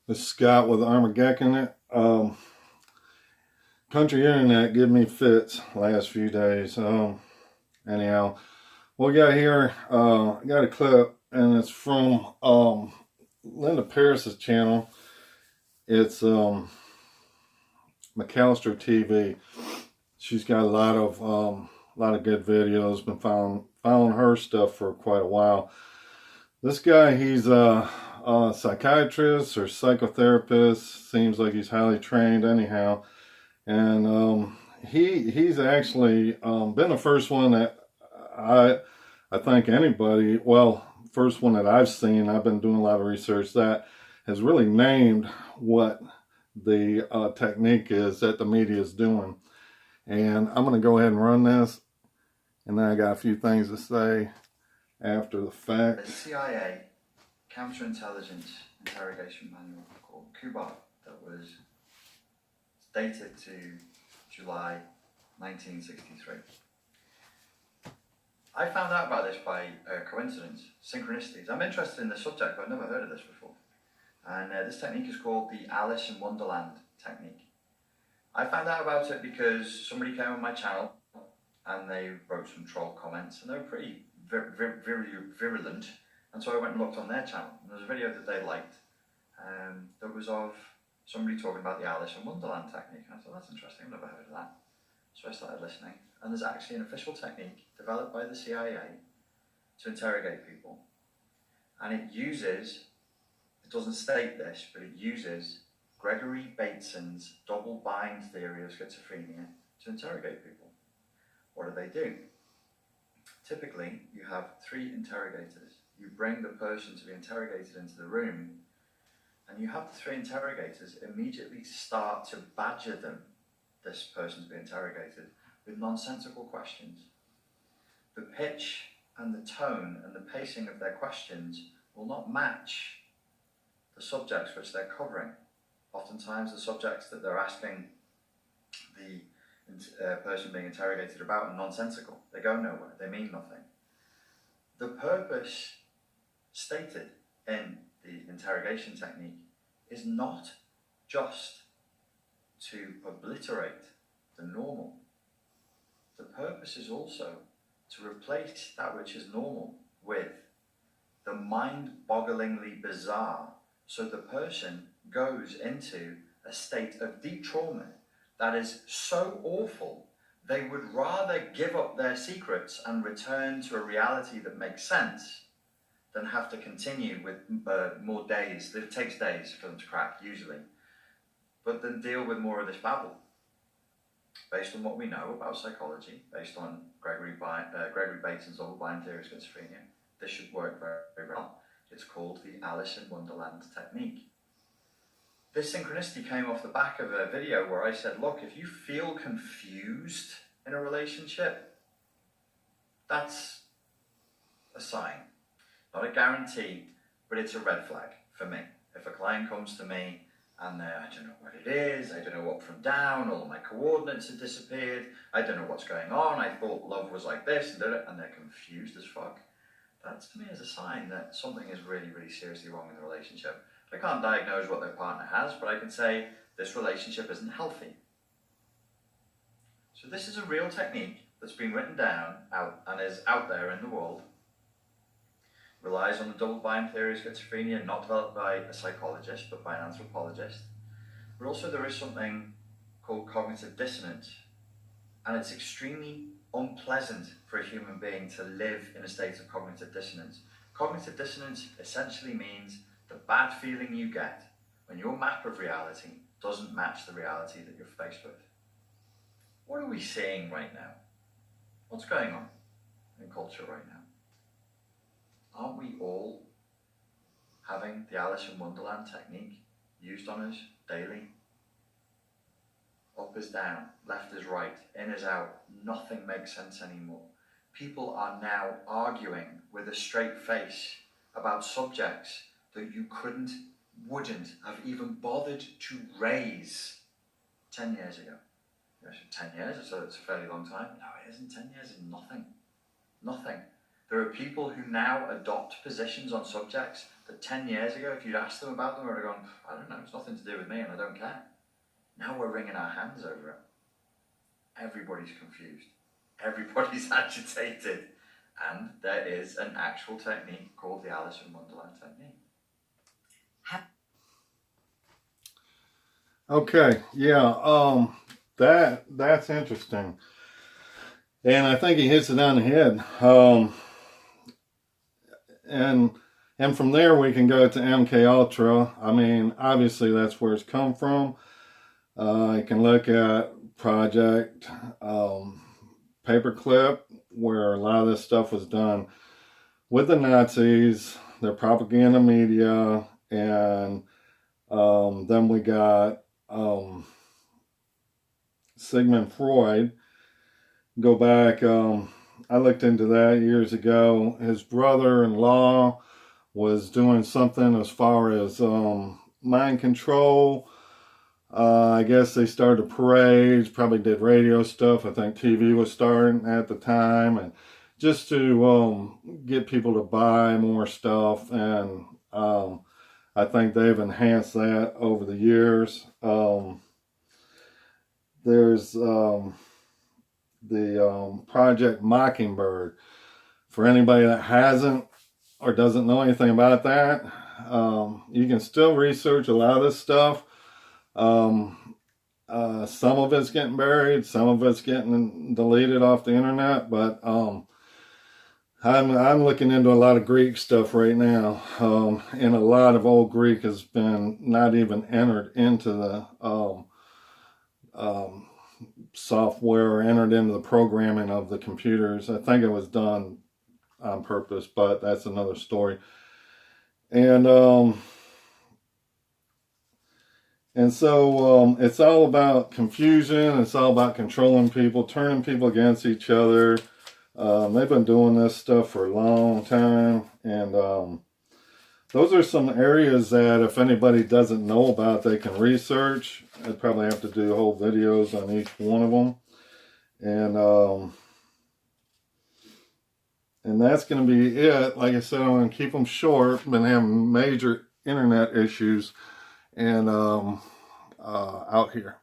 This is Scott with Armageddon. Country internet give me fits last few days. Anyhow, what we got here, I got a clip, and it's from Linda Paris's channel. It's McAllister TV. She's got a lot of good videos. Been following her stuff for quite a while. This guy, he's a psychiatrist or psychotherapist. Seems like he's highly trained anyhow. And he's actually been the first one that I think anybody, well, first one that I've seen, I've been doing a lot of research, that has really named what the technique is that the media is doing. And I'm going to go ahead and run this, and then I got a few things to say after the fact. The CIA counterintelligence interrogation manual called Kubar that was dated to July 1963. I found out about this by coincidence, synchronicities. I'm interested in the subject, but I've never heard of this before. And this technique is called the Alice in Wonderland Technique. I found out about it because somebody came on my channel and they wrote some troll comments, and they were pretty virulent. And so I went and looked on their channel, and there was a video that they liked that was of somebody talking about the Alice in Wonderland technique. And I thought, that's interesting, I've never heard of that. So I started listening, and there's actually an official technique developed by the CIA to interrogate people. And it uses, it doesn't state this, but it uses Gregory Bateson's double bind theory of schizophrenia to interrogate people. What do? Typically, you have 3 interrogators. You bring the person to be interrogated into the room, and you have the 3 interrogators immediately start to badger them, this person to be interrogated, with nonsensical questions. The pitch and the tone and the pacing of their questions will not match the subjects which they're covering. Oftentimes the subjects that they're asking the person being interrogated about are nonsensical. They go nowhere, they mean nothing. The purpose stated in the interrogation technique is not just to obliterate the normal. The purpose is also to replace that which is normal with the mind-bogglingly bizarre, so the person goes into a state of deep trauma that is so awful they would rather give up their secrets and return to a reality that makes sense than have to continue with more days. It takes days for them to crack, usually. But then deal with more of this babble. Based on what we know about psychology, based on Gregory Bateson's double blind theory of schizophrenia, this should work very, very well. It's called the Alice in Wonderland technique. This synchronicity came off the back of a video where I said, look, if you feel confused in a relationship, that's a sign. Not a guarantee, but it's a red flag for me. If a client comes to me and I don't know what it is, I don't know up from down, all of my coordinates have disappeared, I don't know what's going on, I thought love was like this, and they're confused as fuck, that to me is a sign that something is really, really seriously wrong in the relationship. I can't diagnose what their partner has, but I can say this relationship isn't healthy. So this is a real technique that's been written down and is out there in the world. Relies on the double bind theory of schizophrenia, not developed by a psychologist, but by an anthropologist. But also there is something called cognitive dissonance, and it's extremely unpleasant for a human being to live in a state of cognitive dissonance. Cognitive dissonance essentially means the bad feeling you get when your map of reality doesn't match the reality that you're faced with. What are we seeing right now? What's going on in culture right now? Aren't we all having the Alice in Wonderland technique used on us daily? Up is down, left is right, in is out, nothing makes sense anymore. People are now arguing with a straight face about subjects that you wouldn't have even bothered to raise 10 years ago. You know, 10 years, so it's a fairly long time. No, it isn't. 10 years is nothing. Nothing. There are people who now adopt positions on subjects that 10 years ago, if you'd asked them about them, would have gone, I don't know, it's nothing to do with me and I don't care. Now we're wringing our hands over it. Everybody's confused. Everybody's agitated. And there is an actual technique called the Alice in Wonderland technique. Okay, yeah, that's interesting. And I think he hits it on the head. And from there we can go to MK Ultra. I mean, obviously that's where it's come from. You can look at Project Paperclip, where a lot of this stuff was done with the Nazis, their propaganda media, and then we got Sigmund Freud. Go back, I looked into that years ago. His brother-in-law was doing something as far as mind control. I guess they started parades, probably did radio stuff. I think TV was starting at the time, and just to get people to buy more stuff. And I think they've enhanced that over the years. There's the Project Mockingbird. For anybody that hasn't or doesn't know anything about that, you can still research a lot of this stuff. Some of it's getting buried, some of it's getting deleted off the internet, but I'm looking into a lot of Greek stuff right now, and a lot of old Greek has been not even entered into the software or entered into the programming of the computers. I think it was done on purpose, but that's another story. And so it's all about confusion. It's all about controlling people, turning people against each other. They've been doing this stuff for a long time. And those are some areas that if anybody doesn't know about, they can research. I'd probably have to do whole videos on each one of them. And that's going to be it. Like I said, I'm going to keep them short. Been having major internet issues and out here.